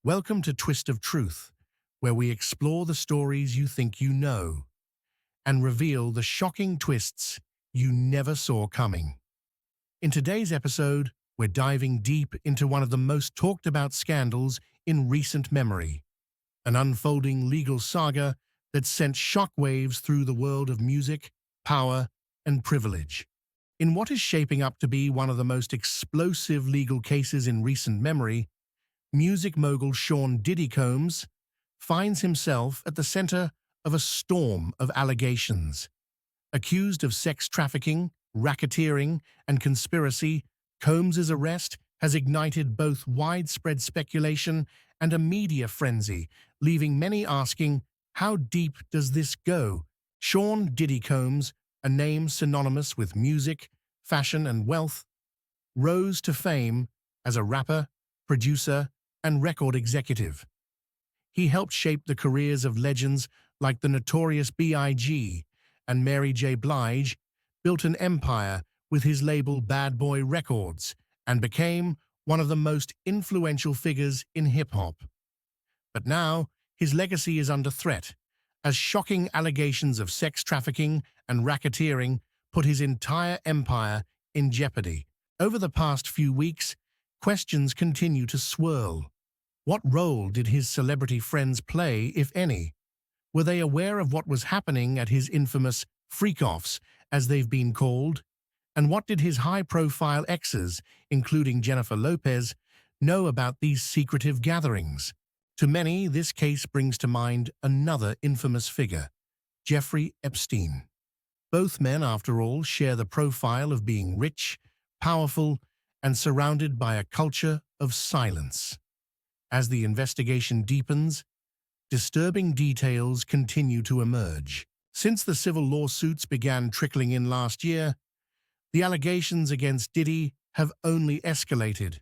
Welcome to Twist of Truth, where we explore the stories you think you know and reveal the shocking twists you never saw coming. In today's episode, we're diving deep into one of the most talked about scandals in recent memory, an unfolding legal saga that sent shockwaves through the world of music, power, and privilege. In what is shaping up to be one of the most explosive legal cases in recent memory, music mogul Diddy Combs finds himself at the center of a storm of allegations. Accused of sex trafficking, racketeering, and conspiracy, Combs's arrest has ignited both widespread speculation and a media frenzy, leaving many asking, how deep does this go? Diddy Combs, a name synonymous with music, fashion, and wealth, rose to fame as a rapper, producer, and record executive. He helped shape the careers of legends like the notorious B.I.G. and Mary J. Blige, built an empire with his label Bad Boy Records, and became one of the most influential figures in hip-hop. But now, his legacy is under threat, as shocking allegations of sex trafficking and racketeering put his entire empire in jeopardy. Over the past few weeks, questions continue to swirl. What role did his celebrity friends play, if any? Were they aware of what was happening at his infamous freak-offs, as they've been called? And what did his high-profile exes, including Jennifer Lopez, know about these secretive gatherings? To many, this case brings to mind another infamous figure, Jeffrey Epstein. Both men, after all, share the profile of being rich, powerful, and surrounded by a culture of silence. As the investigation deepens, disturbing details continue to emerge. Since the civil lawsuits began trickling in last year, the allegations against Diddy have only escalated.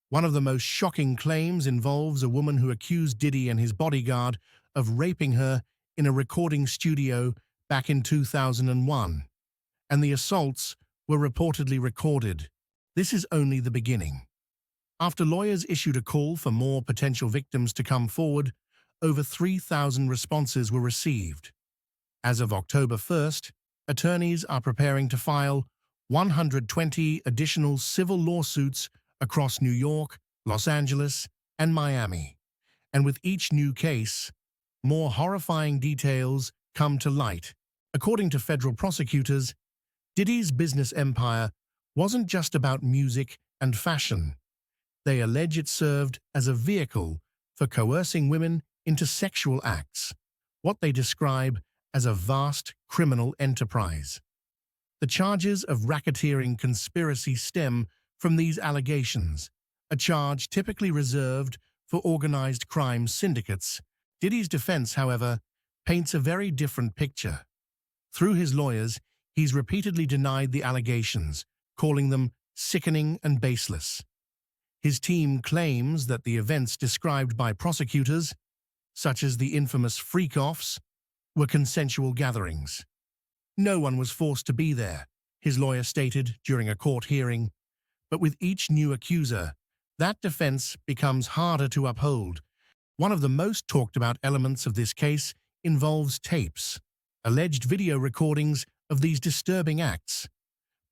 One of the most shocking claims involves a woman who accused Diddy and his bodyguard of raping her in a recording studio back in 2001, and the assaults were reportedly recorded. This is only the beginning. After lawyers issued a call for more potential victims to come forward, over 3,000 responses were received. As of October 1st, attorneys are preparing to file 120 additional civil lawsuits across New York, Los Angeles, and Miami. And with each new case, more horrifying details come to light. According to federal prosecutors, Diddy's business empire wasn't just about music and fashion. They allege it served as a vehicle for coercing women into sexual acts, what they describe as a vast criminal enterprise. The charges of racketeering conspiracy stem from these allegations, a charge typically reserved for organized crime syndicates. Diddy's defense, however, paints a very different picture. Through his lawyers, he's repeatedly denied the allegations, calling them sickening and baseless. His team claims that the events described by prosecutors, such as the infamous freak-offs, were consensual gatherings. No one was forced to be there, his lawyer stated during a court hearing. But with each new accuser, that defense becomes harder to uphold. One of the most talked about elements of this case involves tapes, alleged video recordings of these disturbing acts.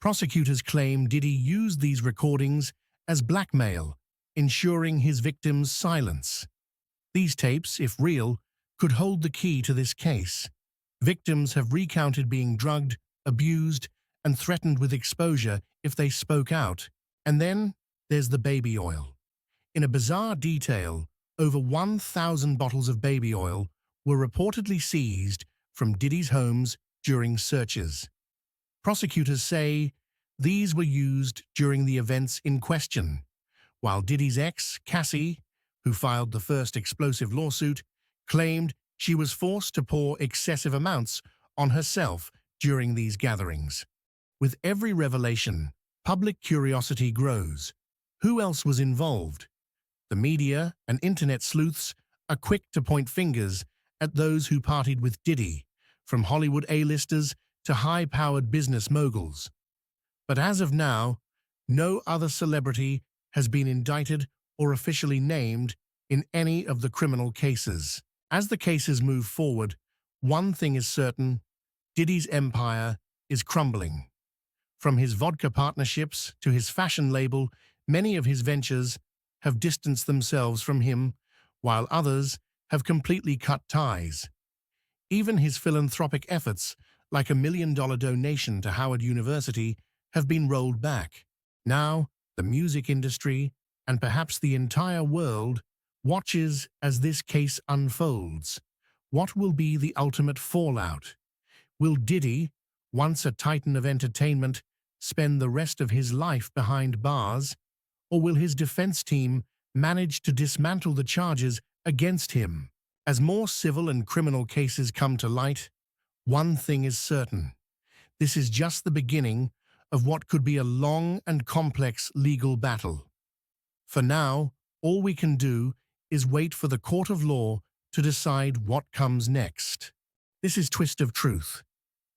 Prosecutors claim Diddy used these recordings as blackmail, ensuring his victims' silence. These tapes, if real, could hold the key to this case. Victims have recounted being drugged, abused, and threatened with exposure if they spoke out. And then there's the baby oil. In a bizarre detail, over 1,000 bottles of baby oil were reportedly seized from Diddy's homes during searches. Prosecutors say these were used during the events in question, while Diddy's ex, Cassie, who filed the first explosive lawsuit, claimed she was forced to pour excessive amounts on herself during these gatherings. With every revelation, public curiosity grows. Who else was involved? The media and internet sleuths are quick to point fingers at those who partied with Diddy, from Hollywood A-listers to high-powered business moguls. But as of now, no other celebrity has been indicted or officially named in any of the criminal cases. As the cases move forward, one thing is certain: Diddy's empire is crumbling. From his vodka partnerships to his fashion label, many of his ventures have distanced themselves from him, while others have completely cut ties. Even his philanthropic efforts, like a $1 million donation to Howard University, have been rolled back. Now, the music industry, and perhaps the entire world, watches as this case unfolds. What will be the ultimate fallout? Will Diddy, once a titan of entertainment, spend the rest of his life behind bars, or will his defense team manage to dismantle the charges against him? As more civil and criminal cases come to light, one thing is certain: this is just the beginning of what could be a long and complex legal battle. For now, all we can do is wait for the court of law to decide what comes next. This is Twist of Truth.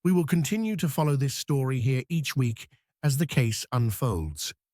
We will continue to follow this story here each week as the case unfolds.